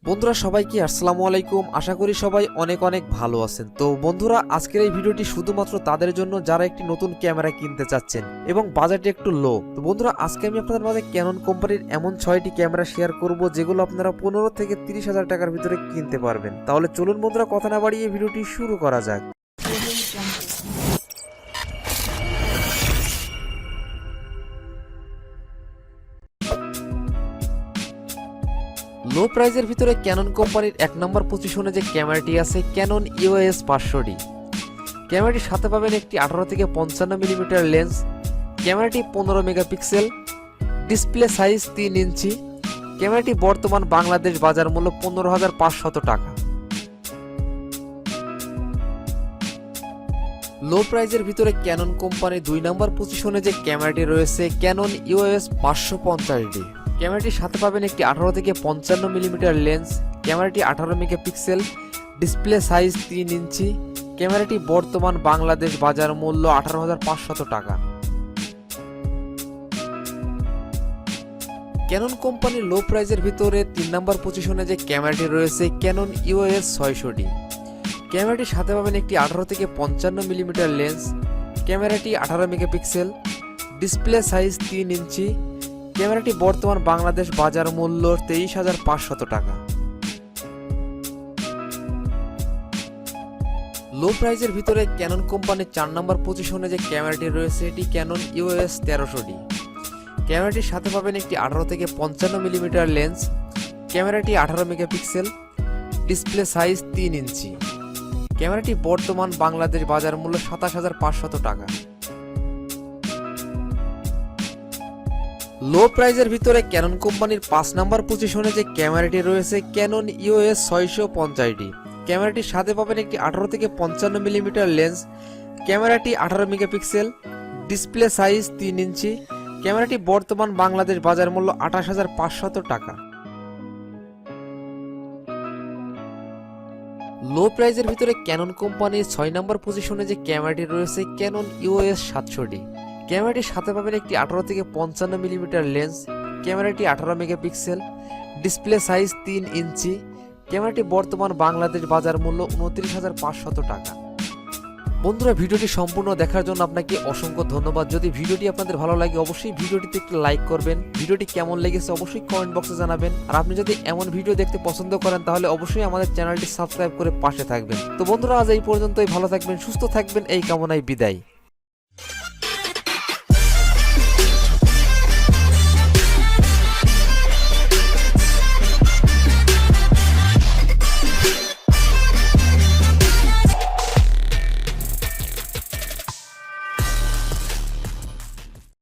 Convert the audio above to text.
বন্ধুরা সবাইকে আসসালামু আলাইকুম। আশা করি সবাই অনেক অনেক ভালো আছেন। তো বন্ধুরা আজকের এই ভিডিওটি শুধুমাত্র তাদের জন্য যারা একটি নতুন ক্যামেরা কিনতে চাচ্ছেন এবং বাজেট একটু লো। তো বন্ধুরা আজকে আমি আপনাদের মাঝে ক্যানন কোম্পানির এমন 6টি ক্যামেরা শেয়ার করব যেগুলো আপনারা 15 থেকে 30,000 টাকার ভিতরে কিনতে পারবেন। তাহলে চলুন বন্ধুরা কথা না বাড়িয়ে ভিডিওটি শুরু করা যাক। লো প্রাইজের ভিতরে ক্যানন কোম্পানির 1 নম্বর পজিশনে যে ক্যামেরাটি আছে ক্যানন EOS 500D। ক্যামেরাটির সাথে পাবেন একটি 18 থেকে 55 মিলিমিটার লেন্স, ক্যামেরাটি 15 মেগাপিক্সেল, ডিসপ্লে সাইজ 3 ইঞ্চি। ক্যামেরাটি বর্তমান বাংলাদেশ বাজার মূল্য 15,500 টাকা। লো প্রাইজের ভিতরে ক্যানন কোম্পানির 2 নম্বর পজিশনে যে ক্যামেরাটি রয়েছে ক্যানন EOS 550D। ক্যামেরাটির সাথে পাবেন একটি 18 থেকে 55 মিলিমিটার লেন্স, ক্যামেরাটি 18 মেগাপিক্সেল, ডিসপ্লে সাইজ 3 ইঞ্চি। ক্যামেরাটি বর্তমান বাংলাদেশ বাজার মূল্য 18,500 টাকা। ক্যানন কোম্পানির লো প্রাইজের ভিতরে 3 নম্বর পজিশনে যে ক্যামেরাটি রয়েছে ক্যানন EOS 600D। ক্যামেরাটির সাথে পাবেন একটি 18 থেকে 55 মিলিমিটার লেন্স, ক্যামেরাটি 18 মেগাপিক্সেল, ডিসপ্লে সাইজ 3 ইঞ্চি। ক্যামেরাটি বর্তমান বাংলাদেশ বাজার মূল্য 23,500 টাকা। লো প্রাইজের ভিতরে ক্যানন কোম্পানির 4 নম্বর পজিশনে যে ক্যামেরাটি রয়েছে এটি ক্যানন EOS 1300D। ক্যামেরাটির সাথে পাবেন একটি 18 থেকে 55 মিলিমিটার লেন্স, ক্যামেরাটি 18 মেগাপিক্সেল, ডিসপ্লে সাইজ 3 ইঞ্চি। ক্যামেরাটি বর্তমান বাংলাদেশ বাজার মূল্য 27,500 টাকা। লো প্রাইজের ভিতরে ক্যানন কোম্পানির 5 নম্বর পজিশনে যে ক্যামেরাটি রয়েছে ক্যানন EOS 650D। ক্যামেরাটির সাথে পাবেন একটি 18 থেকে 55 মিলিমিটার লেন্স, ক্যামেরাটি 18 মেগাপিক্সেল, ডিসপ্লে সাইজ 3 ইঞ্চি। ক্যামেরাটি বর্তমান বাংলাদেশ বাজার মূল্য 28,500 টাকা। লো প্রাইজের ভিতরে ক্যানন কোম্পানির 6 নম্বর পজিশনে যে ক্যামেরাটি রয়েছে ক্যানন EOS 700D। ক্যামেরাটির সাথে পাবেন একটি 18 থেকে 55 মিলিমিটার লেন্স, ক্যামেরাটি 18 মেগাপিক্সেল, ডিসপ্লে সাইজ 3 ইঞ্চি। ক্যামেরাটি বর্তমান বাংলাদেশ বাজার মূল্য 29,500 টাকা। বন্ধুরা ভিডিওটি সম্পূর্ণ দেখার জন্য আপনাকে অসংখ্য ধন্যবাদ। যদি ভিডিওটি আপনাদের ভালো লাগে অবশ্যই ভিডিওটিতে একটি লাইক করবেন। ভিডিওটি কেমন লেগেছে অবশ্যই কমেন্ট বক্সে জানাবেন। আর আপনি যদি এমন ভিডিও দেখতে পছন্দ করেন তাহলে অবশ্যই আমাদের চ্যানেলটি সাবস্ক্রাইব করে পাশে থাকবেন। তো বন্ধুরা আজ এই পর্যন্তই, ভালো থাকবেন, সুস্থ থাকবেন এই কামনায় বিদায়।